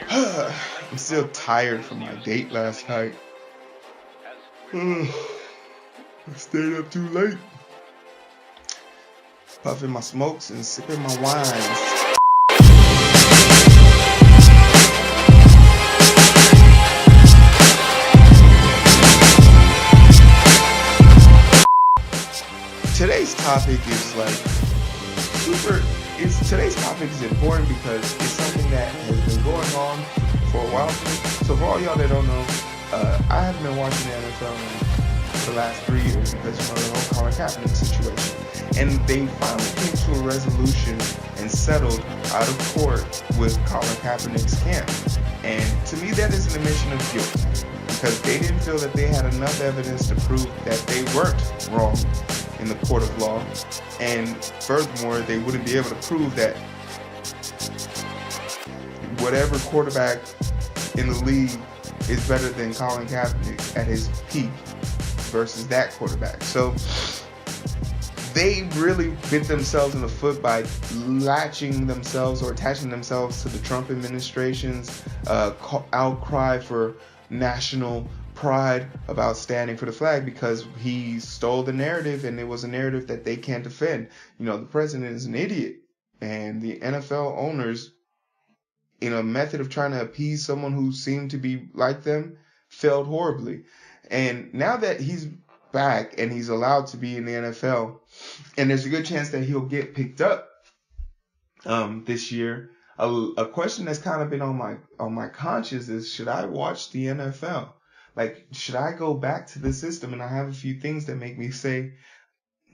I'm still tired from my date last night. I stayed up too late, puffing my smokes and sipping my wines. Today's topic is today's topic is important because it's something that has been going on for a while. So for all y'all that don't know, I haven't been watching the NFL for the last 3 years because of the whole Colin Kaepernick situation. And they finally came to a resolution and settled out of court with Colin Kaepernick's camp. And to me, that is an admission of guilt because they didn't feel that they had enough evidence to prove that they weren't wrong in the court of law, and furthermore, they wouldn't be able to prove that whatever quarterback in the league is better than Colin Kaepernick at his peak versus that quarterback. So they really bit themselves in the foot by latching themselves or attaching themselves to the Trump administration's outcry for national pride about standing for the flag because he stole the narrative, and it was a narrative that they can't defend. You know, the president is an idiot, and the NFL owners, in a method of trying to appease someone who seemed to be like them, failed horribly. And now that he's back and he's allowed to be in the NFL, and there's a good chance that he'll get picked up this year, a question that's kind of been on my conscience is, should I watch the NFL? Like, should I go back to the system? And I have a few things that make me say,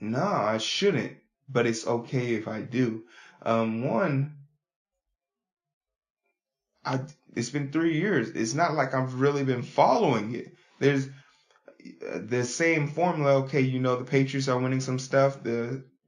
no, I shouldn't, but it's okay if I do. One, it's been 3 years. It's not like I've really been following it. There's the same formula. Okay, you know, the Patriots are winning some stuff.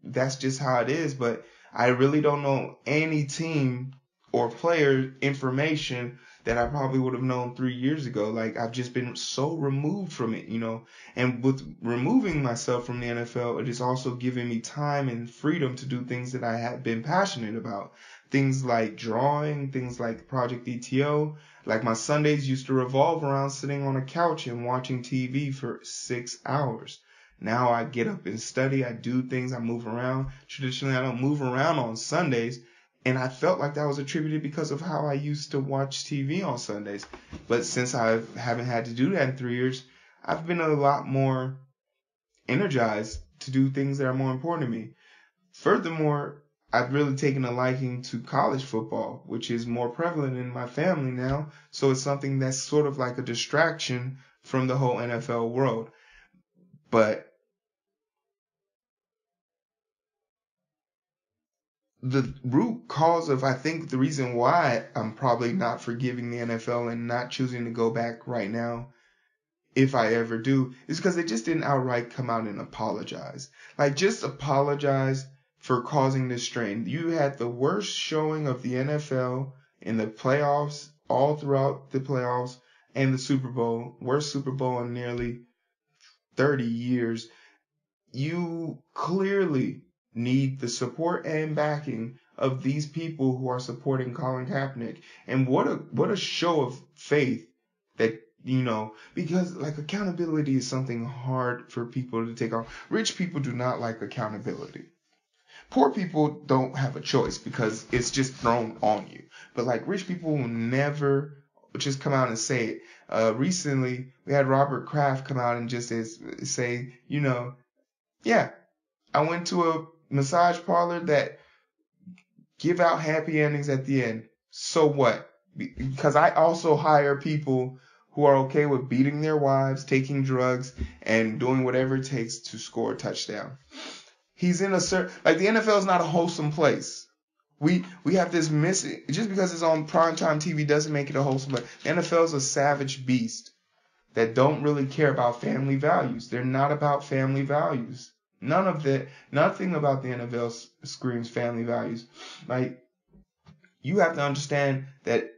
That's just how it is. But I really don't know any team or player information that I probably would have known 3 years ago. Like, I've just been so removed from it, you know. And with removing myself from the NFL, it is also giving me time and freedom to do things that I have been passionate about. Things like drawing, things like Project ETO. Like, my Sundays used to revolve around sitting on a couch and watching TV for 6 hours. Now I get up and study, I do things, I move around. Traditionally, I don't move around on Sundays. And I felt like that was attributed because of how I used to watch TV on Sundays. But since I haven't had to do that in 3 years, I've been a lot more energized to do things that are more important to me. Furthermore, I've really taken a liking to college football, which is more prevalent in my family now. So it's something that's sort of like a distraction from the whole NFL world. But the root cause of, I think, the reason why I'm probably not forgiving the NFL and not choosing to go back right now, if I ever do, is because they just didn't outright come out and apologize. Like, just apologize for causing this strain. You had the worst showing of the NFL in the playoffs, all throughout the playoffs, and the Super Bowl. Worst Super Bowl in nearly 30 years. You clearly need the support and backing of these people who are supporting Colin Kaepernick. And what a show of faith that, you know, because, like, accountability is something hard for people to take on. Rich people do not like accountability. Poor people don't have a choice because it's just thrown on you. But, like, rich people will never just come out and say it. Recently, we had Robert Kraft come out and just say, you know, yeah, I went to a massage parlor that give out happy endings at the end. So what? Because I also hire people who are okay with beating their wives, taking drugs, and doing whatever it takes to score a touchdown. He's in a certain, like, the NFL is not a wholesome place. We have this missing, just because it's on primetime TV doesn't make it a wholesome place. The NFL is a savage beast that don't really care about family values. They're not about family values. Nothing about the NFL screams family values. Like, you have to understand that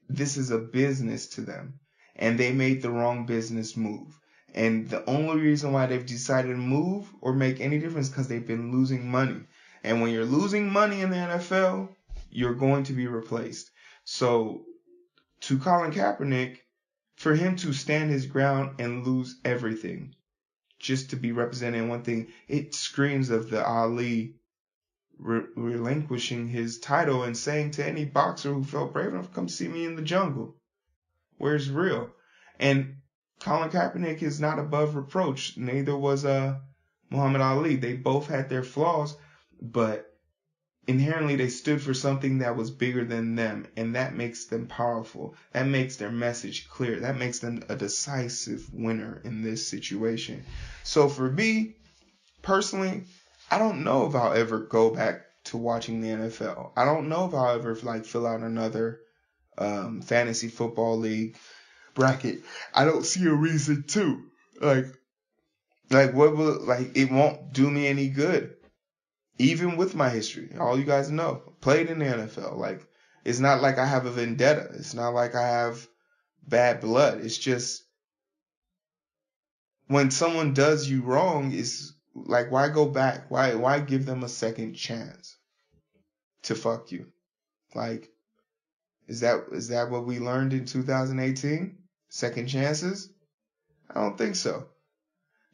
this is a business to them, and they made the wrong business move. And the only reason why they've decided to move or make any difference is because they've been losing money. And when you're losing money in the NFL, you're going to be replaced. So to Colin Kaepernick, for him to stand his ground and lose everything just to be represented in one thing, it screams of the Ali relinquishing his title and saying to any boxer who felt brave enough, come see me in the jungle. Where's real? And Colin Kaepernick is not above reproach. Neither was Muhammad Ali. They both had their flaws, but inherently they stood for something that was bigger than them, and that makes them powerful. That makes their message clear. That makes them a decisive winner in this situation. So for me, personally, I don't know if I'll ever go back to watching the NFL. I don't know if I'll ever fill out another fantasy football league bracket. I don't see a reason to. It won't do me any good. Even with my history, all you guys know, played in the NFL. It's not like I have a vendetta. It's not like I have bad blood. It's just when someone does you wrong, it's like, why go back? Why give them a second chance to fuck you? Is that what we learned in 2018? Second chances? I don't think so.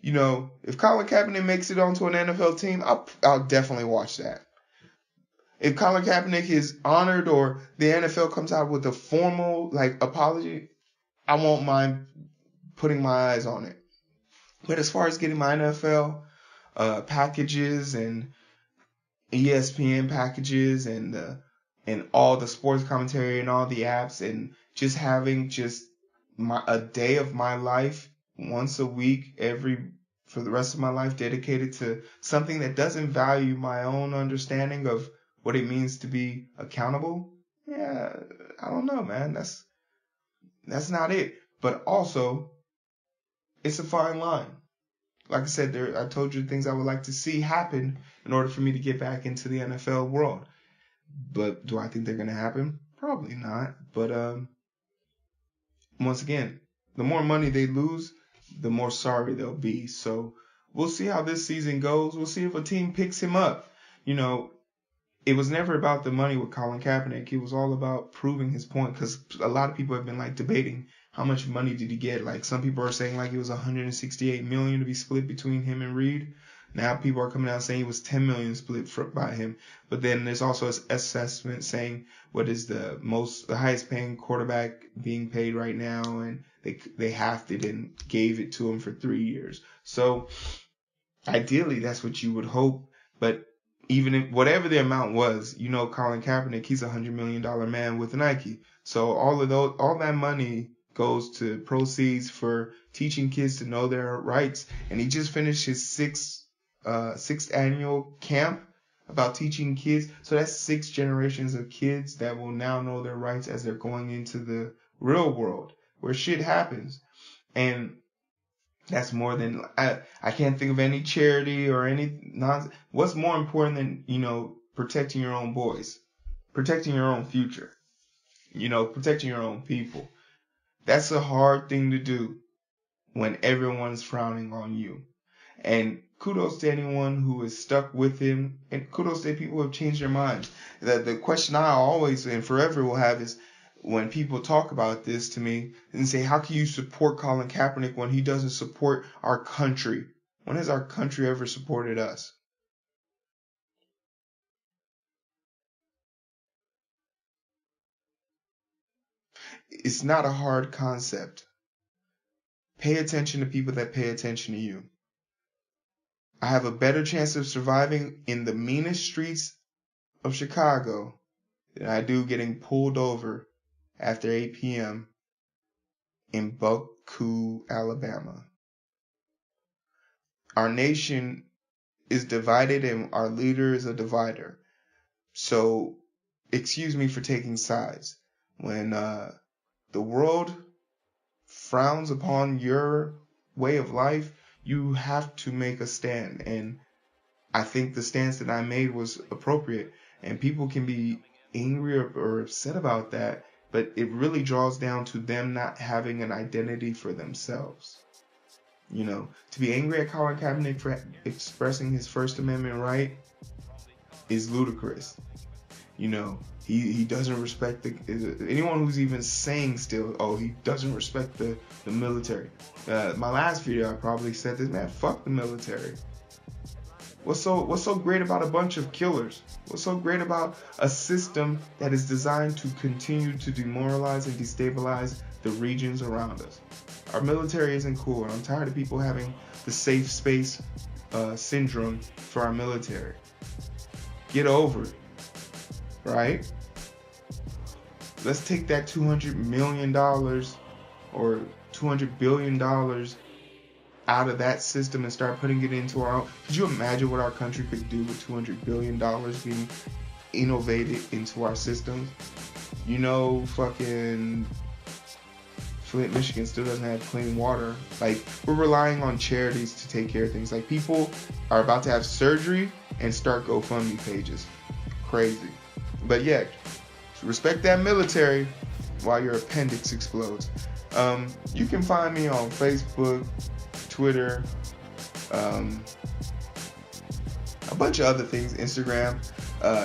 If Colin Kaepernick makes it onto an NFL team, I'll definitely watch that. If Colin Kaepernick is honored or the NFL comes out with a formal apology, I won't mind putting my eyes on it. But as far as getting my NFL packages and ESPN packages and all the sports commentary and all the apps and just having a day of my life once a week for the rest of my life dedicated to something that doesn't value my own understanding of what it means to be accountable, yeah, I don't know, man. That's not it. But also, it's a fine line. Like I said, I told you things I would like to see happen in order for me to get back into the NFL world. But do I think they're going to happen? Probably not. But once again, the more money they lose, the more sorry they'll be. So we'll see how this season goes. We'll see if a team picks him up. It was never about the money with Colin Kaepernick. It was all about proving his point, because a lot of people have been debating how much money did he get. Some people are saying it was $168 million to be split between him and Reed. Now people are coming out saying it was $10 million split by him. But then there's also an assessment saying what is the highest paying quarterback being paid right now, and they halved it and gave it to him for 3 years. So ideally that's what you would hope, but even if whatever the amount was, Colin Kaepernick, he's $100 million man with Nike. So all that money goes to proceeds for teaching kids to know their rights. And he just finished his sixth annual camp about teaching kids. So that's 6 generations of kids that will now know their rights as they're going into the real world where shit happens. And that's more than I can't think of any charity or any nonsense. What's more important than, protecting your own boys, protecting your own future, protecting your own people? That's a hard thing to do when everyone's frowning on you. And kudos to anyone who is stuck with him, and kudos to people who have changed their minds. The question I always and forever will have is, when people talk about this to me and say, how can you support Colin Kaepernick when he doesn't support our country? When has our country ever supported us? It's not a hard concept. Pay attention to people that pay attention to you. I have a better chance of surviving in the meanest streets of Chicago than I do getting pulled over after 8 p.m. in Buckhead, Alabama. Our nation is divided and our leader is a divider. So, excuse me for taking sides. When the world frowns upon your way of life, you have to make a stand. And I think the stance that I made was appropriate. And people can be angry or upset about that, but it really draws down to them not having an identity for themselves. To be angry at Colin Kaepernick for expressing his First Amendment right is ludicrous. You know, he doesn't respect anyone who's even saying still, oh, he doesn't respect the military. My last video, I probably said this, man, fuck the military. What's so great about a bunch of killers? What's so great about a system that is designed to continue to demoralize and destabilize the regions around us? Our military isn't cool, and I'm tired of people having the safe space syndrome for our military. Get over it, right? Let's take that $200 million or $200 billion out of that system and start putting it into our own. Could you imagine what our country could do with $200 billion being innovated into our systems? You know, fucking Flint, Michigan still doesn't have clean water. Like, we're relying on charities to take care of things. Like, people are about to have surgery and start GoFundMe pages. Crazy. But yeah, respect that military while your appendix explodes. You can find me on Facebook, Twitter, a bunch of other things, Instagram.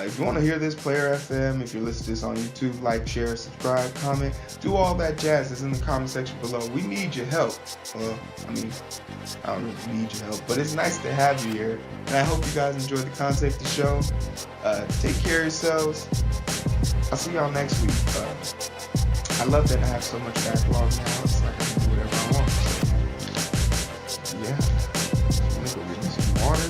If you want to hear this, Player FM. If you're listening to this on YouTube, like, share, subscribe, comment, do all that jazz that's in the comment section below. We need your help. Well, I mean, I don't really need your help, but it's nice to have you here. And I hope you guys enjoyed the concept of the show. Take care of yourselves. I'll see y'all next week. I love that I have so much backlog now. It's like I can do whatever I want. So, yeah. I'm gonna go get me some water.